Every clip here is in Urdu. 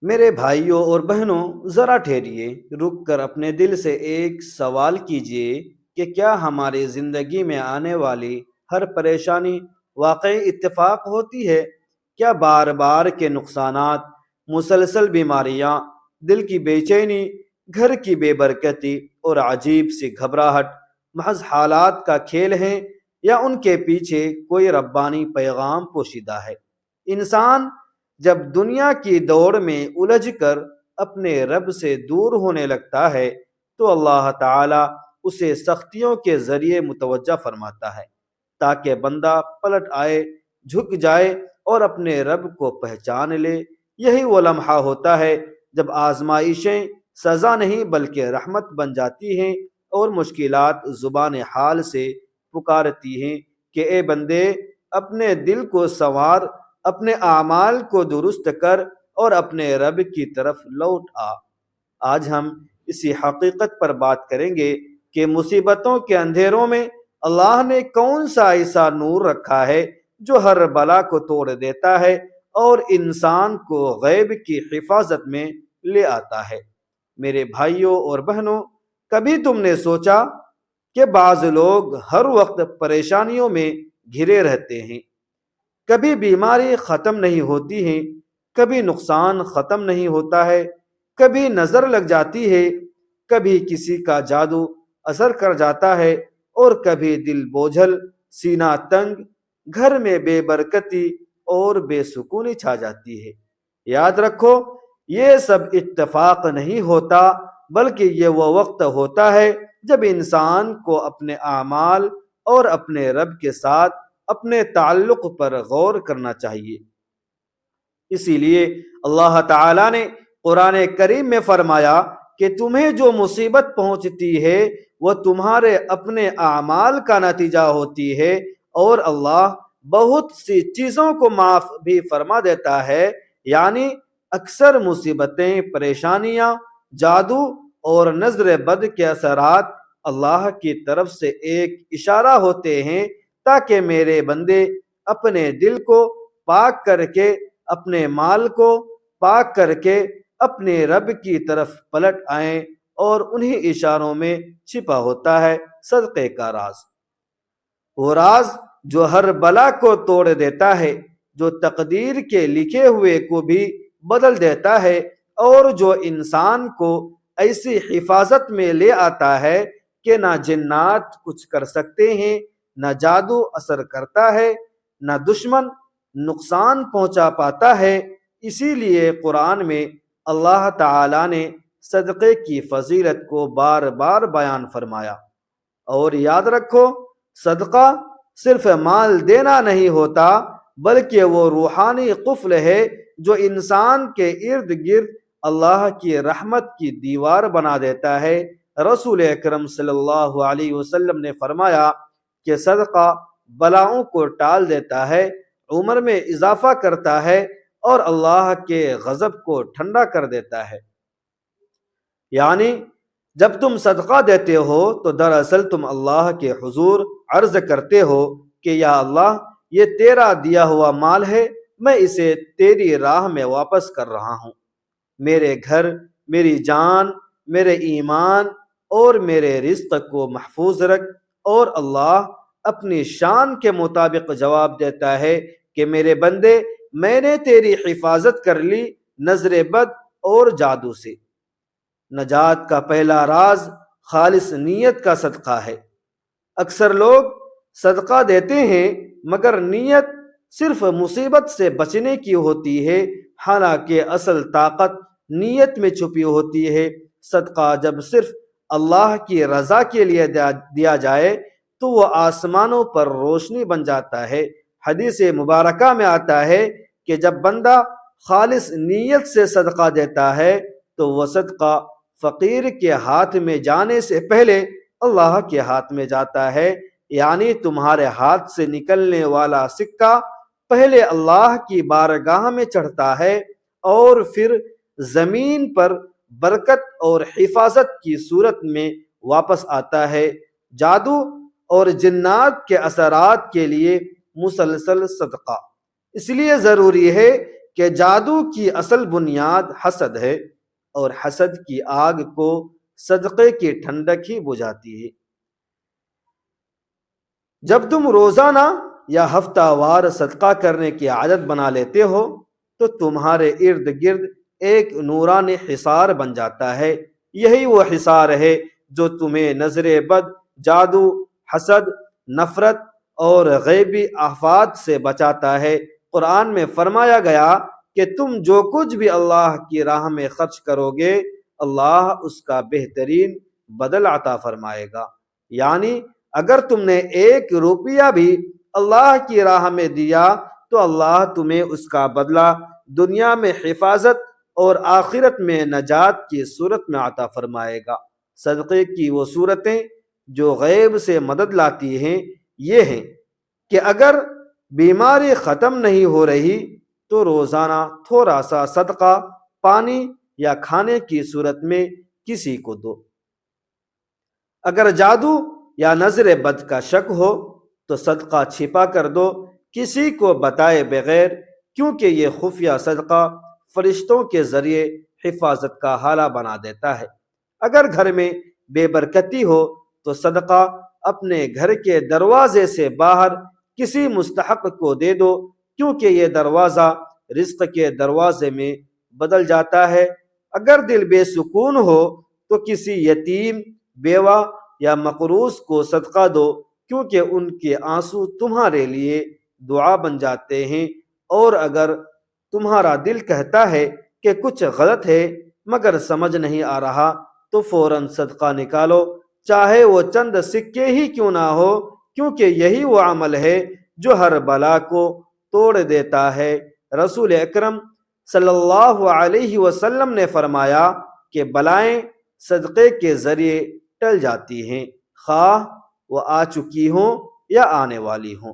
میرے بھائیوں اور بہنوں، ذرا ٹھہریے، رک کر اپنے دل سے ایک سوال کیجئے کہ کیا ہماری زندگی میں آنے والی ہر پریشانی واقعی اتفاق ہوتی ہے؟ کیا بار بار کے نقصانات، مسلسل بیماریاں، دل کی بے چینی، گھر کی بے برکتی اور عجیب سی گھبراہٹ محض حالات کا کھیل ہیں، یا ان کے پیچھے کوئی ربانی پیغام پوشیدہ ہے؟ انسان جب دنیا کی دوڑ میں الجھ کر اپنے رب سے دور ہونے لگتا ہے تو اللہ تعالی اسے سختیوں کے ذریعے متوجہ فرماتا ہے تاکہ بندہ پلٹ آئے، جھک جائے اور اپنے رب کو پہچان لے۔ یہی وہ لمحہ ہوتا ہے جب آزمائشیں سزا نہیں بلکہ رحمت بن جاتی ہیں اور مشکلات زبان حال سے پکارتی ہیں کہ اے بندے، اپنے دل کو سنوار، اپنے اعمال کو درست کر اور اپنے رب کی طرف لوٹ آ۔ آج ہم اسی حقیقت پر بات کریں گے کہ مصیبتوں کے اندھیروں میں اللہ نے کون سا ایسا نور رکھا ہے جو ہر بلا کو توڑ دیتا ہے اور انسان کو غیب کی حفاظت میں لے آتا ہے۔ میرے بھائیوں اور بہنوں، کبھی تم نے سوچا کہ بعض لوگ ہر وقت پریشانیوں میں گھرے رہتے ہیں؟ کبھی بیماری ختم نہیں ہوتی ہے، کبھی نقصان ختم نہیں ہوتا ہے، کبھی نظر لگ جاتی ہے، کبھی کسی کا جادو اثر کر جاتا ہے، اور کبھی دل بوجھل، سینہ تنگ، گھر میں بے برکتی اور بے سکونی چھا جاتی ہے۔ یاد رکھو، یہ سب اتفاق نہیں ہوتا، بلکہ یہ وہ وقت ہوتا ہے جب انسان کو اپنے اعمال اور اپنے رب کے ساتھ اپنے تعلق پر غور کرنا چاہیے۔ اسی لیے اللہ تعالی نے قرآن کریم میں فرمایا کہ تمہیں جو مصیبت پہنچتی ہے وہ تمہارے اپنے اعمال کا نتیجہ ہوتی ہے، اور اللہ بہت سی چیزوں کو معاف بھی فرما دیتا ہے۔ یعنی اکثر مصیبتیں، پریشانیاں، جادو اور نظر بد کے اثرات اللہ کی طرف سے ایک اشارہ ہوتے ہیں تاکہ میرے بندے اپنے دل کو پاک کر کے، اپنے مال کو پاک کر کے اپنے رب کی طرف پلٹ آئیں، اور انہی اشاروں میں چھپا ہوتا ہے صدقے کا راز، وہ راز جو ہر بلا کو توڑ دیتا ہے، جو تقدیر کے لکھے ہوئے کو بھی بدل دیتا ہے، اور جو انسان کو ایسی حفاظت میں لے آتا ہے کہ نہ جنات کچھ کر سکتے ہیں، نہ جادو اثر کرتا ہے، نہ دشمن نقصان پہنچا پاتا ہے۔ اسی لیے قرآن میں اللہ تعالی نے صدقے کی فضیلت کو بار بار بیان فرمایا۔ اور یاد رکھو، صدقہ صرف مال دینا نہیں ہوتا، بلکہ وہ روحانی قفل ہے جو انسان کے ارد گرد اللہ کی رحمت کی دیوار بنا دیتا ہے۔ رسول اکرم صلی اللہ علیہ وسلم نے فرمایا کہ صدقہ بلاؤں کو ٹال دیتا ہے، عمر میں اضافہ کرتا ہے اور اللہ کے غضب کو ٹھنڈا کر دیتا ہے۔ یعنی جب تم صدقہ دیتے ہو تو دراصل تم اللہ کے حضور عرض کرتے ہو کہ یا اللہ، یہ تیرا دیا ہوا مال ہے، میں اسے تیری راہ میں واپس کر رہا ہوں۔ میرے گھر، میری جان، میرے ایمان اور میرے رزق کو محفوظ رکھ۔ اور اللہ اپنی شان کے مطابق جواب دیتا ہے کہ میرے بندے، میں نے تیری حفاظت کر لی نظر بد اور جادو سے۔ نجات کا پہلا راز خالص نیت کا صدقہ ہے۔ اکثر لوگ صدقہ دیتے ہیں مگر نیت صرف مصیبت سے بچنے کی ہوتی ہے، حالانکہ اصل طاقت نیت میں چھپی ہوتی ہے۔ صدقہ جب صرف اللہ کی رضا کے لیے دیا جائے تو وہ آسمانوں پر روشنی بن جاتا ہے۔ حدیث مبارکہ میں آتا ہے کہ جب بندہ خالص نیت سے صدقہ دیتا ہے تو وہ صدقہ فقیر کے ہاتھ میں جانے سے پہلے اللہ کے ہاتھ میں جاتا ہے۔ یعنی تمہارے ہاتھ سے نکلنے والا سکہ پہلے اللہ کی بارگاہ میں چڑھتا ہے اور پھر زمین پر برکت اور حفاظت کی صورت میں واپس آتا ہے۔ جادو اور جنات کے اثرات کے لیے مسلسل صدقہ۔ اس لیے ضروری ہے کہ جادو کی اصل بنیاد حسد ہے، اور حسد کی آگ کو صدقے کی ٹھنڈک ہی بجھاتی ہے۔ جب تم روزانہ یا ہفتہ وار صدقہ کرنے کی عادت بنا لیتے ہو تو تمہارے ارد گرد ایک نورانی حصار بن جاتا ہے۔ یہی وہ حصار ہے جو تمہیں نظر بد، جادو، حسد، نفرت اور غیبی آفات سے بچاتا ہے۔ قرآن میں فرمایا گیا کہ تم جو کچھ بھی اللہ کی راہ میں خرچ کرو گے اللہ اس کا بہترین بدل عطا فرمائے گا۔ یعنی اگر تم نے 1 روپیہ بھی اللہ کی راہ میں دیا تو اللہ تمہیں اس کا بدلہ دنیا میں حفاظت اور آخرت میں نجات کی صورت میں عطا فرمائے گا۔ صدقے کی وہ صورتیں جو غیب سے مدد لاتی ہیں یہ ہیں کہ اگر بیماری ختم نہیں ہو رہی تو روزانہ تھوڑا سا صدقہ پانی یا کھانے کی صورت میں کسی کو دو۔ اگر جادو یا نظر بد کا شک ہو تو صدقہ چھپا کر دو، کسی کو بتائے بغیر، کیونکہ یہ خفیہ صدقہ فرشتوں کے ذریعے حفاظت کا حالہ بنا دیتا ہے۔ اگر گھر میں بے برکتی ہو تو صدقہ اپنے گھر کے دروازے سے باہر کسی مستحق کو دے دو، کیونکہ یہ دروازہ رزق کے دروازے میں بدل جاتا ہے۔ اگر دل بے سکون ہو تو کسی یتیم، بیوہ یا مقروض کو صدقہ دو، کیونکہ ان کے آنسو تمہارے لیے دعا بن جاتے ہیں۔ اور اگر تمہارا دل کہتا ہے کہ کچھ غلط ہے مگر سمجھ نہیں آ رہا تو فوراً صدقہ نکالو، چاہے وہ چند سکے ہی کیوں نہ ہو، کیونکہ یہی وہ عمل ہے جو ہر بلا کو توڑ دیتا ہے۔ رسول اکرم صلی اللہ علیہ وسلم نے فرمایا کہ بلائیں صدقے کے ذریعے ٹل جاتی ہیں، خواہ وہ آ چکی ہوں یا آنے والی ہوں۔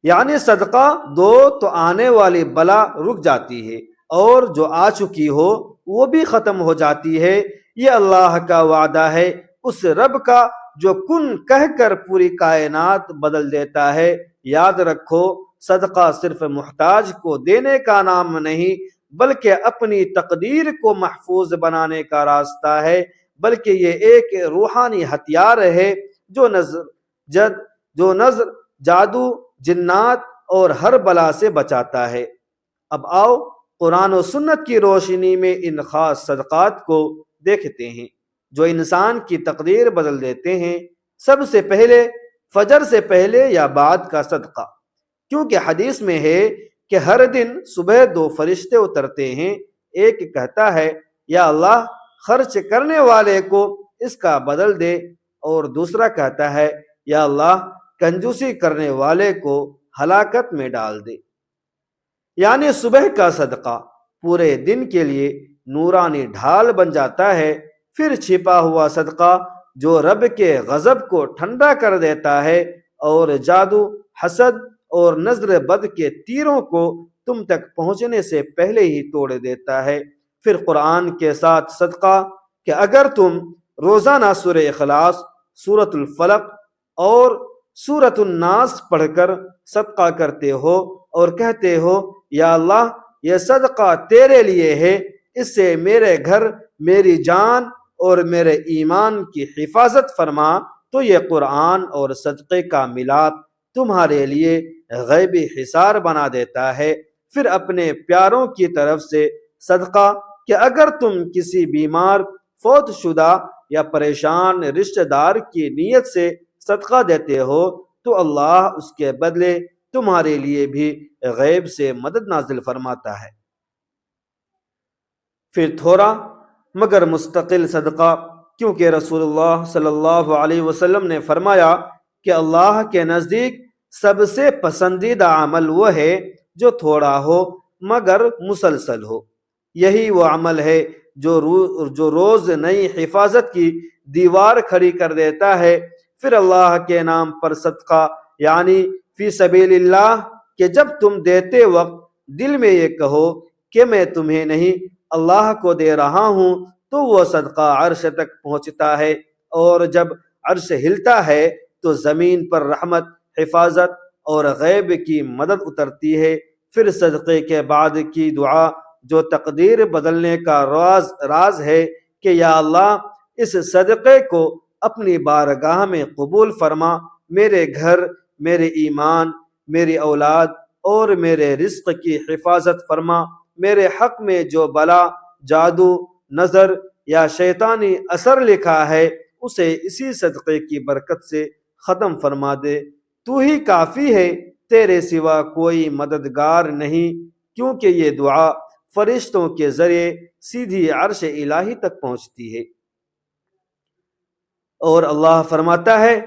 یعنی صدقہ دو تو آنے والی بلا رک جاتی ہے، اور جو آ چکی ہو وہ بھی ختم ہو جاتی ہے۔ یہ اللہ کا وعدہ ہے، اس رب کا جو کن کہہ کر پوری کائنات بدل دیتا ہے۔ یاد رکھو، صدقہ صرف محتاج کو دینے کا نام نہیں بلکہ اپنی تقدیر کو محفوظ بنانے کا راستہ ہے، بلکہ یہ ایک روحانی ہتھیار ہے جو نظر، جادو، جنات اور ہر بلا سے بچاتا ہے۔ اب آؤ قرآن و سنت کی روشنی میں ان خاص صدقات کو دیکھتے ہیں جو انسان کی تقدیر بدل دیتے ہیں۔ سب سے پہلے فجر سے پہلے یا بعد کا صدقہ، کیونکہ حدیث میں ہے کہ ہر دن صبح 2 فرشتے اترتے ہیں، ایک کہتا ہے یا اللہ خرچ کرنے والے کو اس کا بدل دے، اور دوسرا کہتا ہے یا اللہ کنجوسی کرنے والے کو ہلاکت میں ڈال دے۔ یعنی صبح کا صدقہ پورے دن کے لیے نورانی ڈھال بن جاتا ہے۔ پھر چھپا ہوا صدقہ جو رب کے غضب کو ٹھنڈا کر دیتا ہے اور جادو، حسد اور نظر بد کے تیروں کو تم تک پہنچنے سے پہلے ہی توڑ دیتا ہے۔ پھر قرآن کے ساتھ صدقہ کہ اگر تم روزانہ سورہ اخلاص، سورۃ الفلق اور سورۃ الناس پڑھ کر صدقہ کرتے ہو اور کہتے ہو یا اللہ یہ صدقہ تیرے لیے ہے، اس سے میرے گھر، میری جان اور میرے ایمان کی حفاظت فرما، تو یہ قرآن اور صدقے کا ملاپ تمہارے لیے غیبی حصار بنا دیتا ہے۔ پھر اپنے پیاروں کی طرف سے صدقہ کہ اگر تم کسی بیمار، فوت شدہ یا پریشان رشتہ دار کی نیت سے صدقہ دیتے ہو تو اللہ اس کے بدلے تمہارے لیے بھی غیب سے مدد نازل فرماتا ہے۔ پھر تھوڑا مگر مستقل صدقہ، کیونکہ رسول اللہ صلی اللہ علیہ وسلم نے فرمایا کہ اللہ کے نزدیک سب سے پسندیدہ عمل وہ ہے جو تھوڑا ہو مگر مسلسل ہو۔ یہی وہ عمل ہے جو روز نئی حفاظت کی دیوار کھڑی کر دیتا ہے۔ پھر اللہ کے نام پر صدقہ یعنی فی سبیل اللہ کہ جب تم دیتے وقت دل میں یہ کہو کہ میں تمہیں نہیں اللہ کو دے رہا ہوں، تو وہ صدقہ عرش تک پہنچتا ہے، اور جب عرش ہلتا ہے تو زمین پر رحمت، حفاظت اور غیب کی مدد اترتی ہے۔ پھر صدقے کے بعد کی دعا جو تقدیر بدلنے کا راز ہے کہ یا اللہ اس صدقے کو اپنی بارگاہ میں قبول فرما، میرے گھر، میرے ایمان، میری اولاد اور میرے رزق کی حفاظت فرما، میرے حق میں جو بلا، جادو، نظر یا شیطانی اثر لکھا ہے اسے اسی صدقے کی برکت سے ختم فرما دے۔ تو ہی کافی ہے، تیرے سوا کوئی مددگار نہیں، کیونکہ یہ دعا فرشتوں کے ذریعے سیدھی عرش الہی تک پہنچتی ہے۔ اور اللہ فرماتا ہے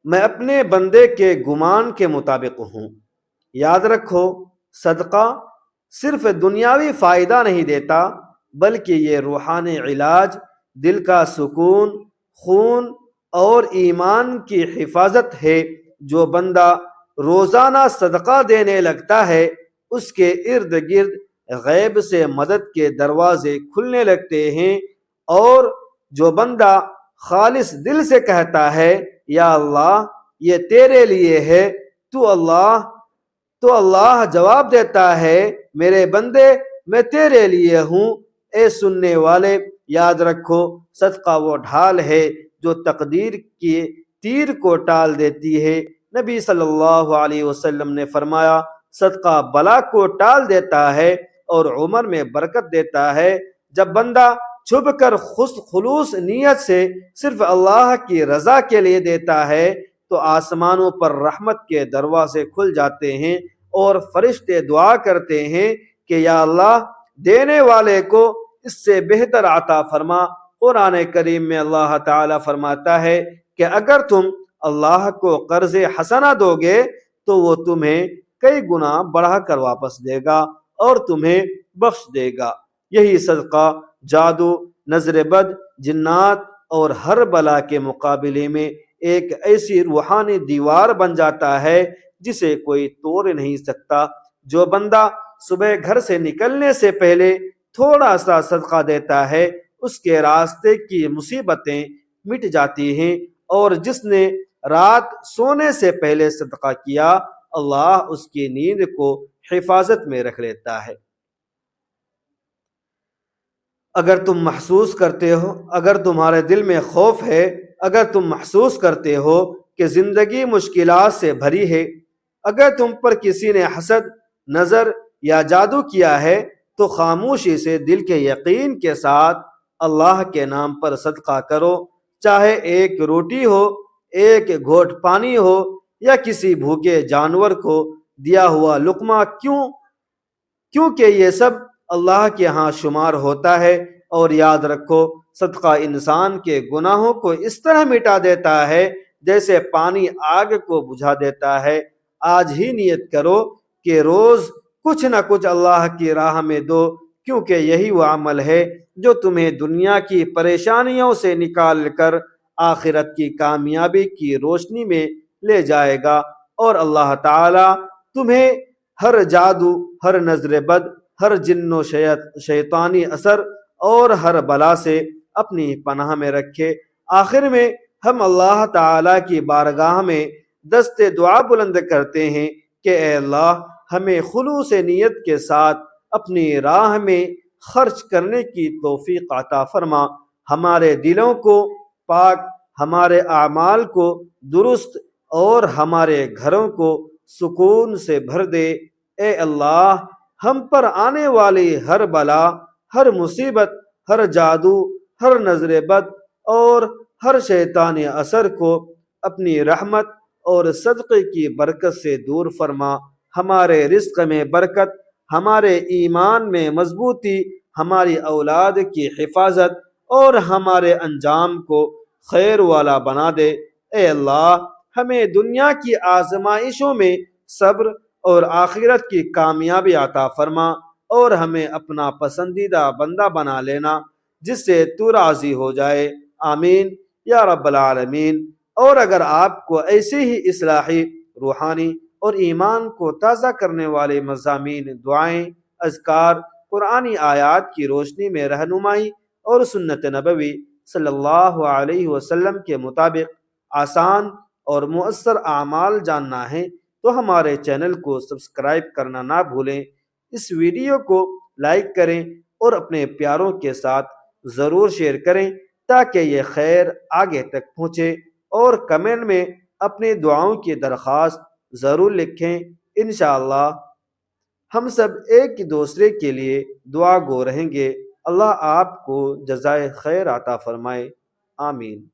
میں اپنے بندے کے گمان کے مطابق ہوں۔ یاد رکھو، صدقہ صرف دنیاوی فائدہ نہیں دیتا، بلکہ یہ روحانی علاج، دل کا سکون، خون اور ایمان کی حفاظت ہے۔ جو بندہ روزانہ صدقہ دینے لگتا ہے اس کے ارد گرد غیب سے مدد کے دروازے کھلنے لگتے ہیں، اور جو بندہ خالص دل سے کہتا ہے یا اللہ یہ تیرے لیے ہے، تو اللہ جواب دیتا ہے میرے بندے میں تیرے لیے ہوں۔ اے سننے والے، یاد رکھو صدقہ وہ ڈھال ہے جو تقدیر کی تیر کو ٹال دیتی ہے۔ نبی صلی اللہ علیہ وسلم نے فرمایا صدقہ بلا کو ٹال دیتا ہے اور عمر میں برکت دیتا ہے۔ جب بندہ چھپ کر خلوص نیت سے صرف اللہ کی رضا کے لیے دیتا ہے تو آسمانوں پر رحمت کے دروازے کھل جاتے ہیں اور فرشتے دعا کرتے ہیں کہ یا اللہ دینے والے کو اس سے بہتر عطا فرما۔ قرآن کریم میں اللہ تعالی فرماتا ہے کہ اگر تم اللہ کو قرض حسنہ دو گے تو وہ تمہیں کئی گنا بڑھا کر واپس دے گا اور تمہیں بخش دے گا۔ یہی صدقہ جادو، نظر بد، جنات اور ہر بلا کے مقابلے میں ایک ایسی روحانی دیوار بن جاتا ہے جسے کوئی توڑ نہیں سکتا۔ جو بندہ صبح گھر سے نکلنے سے پہلے تھوڑا سا صدقہ دیتا ہے اس کے راستے کی مصیبتیں مٹ جاتی ہیں، اور جس نے رات سونے سے پہلے صدقہ کیا اللہ اس کی نیند کو حفاظت میں رکھ لیتا ہے۔ اگر تم محسوس کرتے ہو، اگر تمہارے دل میں خوف ہے، اگر تم محسوس کرتے ہو کہ زندگی مشکلات سے بھری ہے، اگر تم پر کسی نے حسد، نظر یا جادو کیا ہے تو خاموشی سے دل کے یقین کے ساتھ اللہ کے نام پر صدقہ کرو، چاہے ایک روٹی ہو، ایک گھونٹ پانی ہو یا کسی بھوکے جانور کو دیا ہوا لقمہ، کیونکہ یہ سب اللہ کے ہاں شمار ہوتا ہے۔ اور یاد رکھو صدقہ انسان کے گناہوں کو اس طرح مٹا دیتا ہے جیسے پانی آگ کو بجھا دیتا ہے۔ آج ہی نیت کرو کہ روز کچھ نہ کچھ اللہ کی راہ میں دو، کیونکہ یہی وہ عمل ہے جو تمہیں دنیا کی پریشانیوں سے نکال کر آخرت کی کامیابی کی روشنی میں لے جائے گا، اور اللہ تعالی تمہیں ہر جادو، ہر نظر بد، ہر جن و شیطانی اثر اور ہر بلا سے اپنی پناہ میں رکھے۔ آخر میں ہم اللہ تعالی کی بارگاہ میں دست دعا بلند کرتے ہیں کہ اے اللہ ہمیں خلوص نیت کے ساتھ اپنی راہ میں خرچ کرنے کی توفیق عطا فرما، ہمارے دلوں کو پاک، ہمارے اعمال کو درست اور ہمارے گھروں کو سکون سے بھر دے۔ اے اللہ ہم پر آنے والی ہر بلا، ہر مصیبت، ہر جادو، ہر نظر بد اور ہر شیطانی اثر کو اپنی رحمت اور صدقے کی برکت سے دور فرما، ہمارے رزق میں برکت، ہمارے ایمان میں مضبوطی، ہماری اولاد کی حفاظت اور ہمارے انجام کو خیر والا بنا دے۔ اے اللہ ہمیں دنیا کی آزمائشوں میں صبر اور آخرت کی کامیابی عطا فرما، اور ہمیں اپنا پسندیدہ بندہ بنا لینا جس سے تو راضی ہو جائے۔ آمین یا رب العالمین۔ اور اگر آپ کو ایسے ہی اصلاحی، روحانی اور ایمان کو تازہ کرنے والے مضامین، دعائیں، اذکار، قرآنی آیات کی روشنی میں رہنمائی اور سنت نبوی صلی اللہ علیہ وسلم کے مطابق آسان اور مؤثر اعمال جاننا ہے تو ہمارے چینل کو سبسکرائب کرنا نہ بھولیں۔ اس ویڈیو کو لائک کریں اور اپنے پیاروں کے ساتھ ضرور شیئر کریں تاکہ یہ خیر آگے تک پہنچے، اور کمنٹ میں اپنی دعاؤں کی درخواست ضرور لکھیں۔ انشاءاللہ ہم سب ایک دوسرے کے لیے دعا گو رہیں گے۔ اللہ آپ کو جزائے خیر عطا فرمائے، آمین۔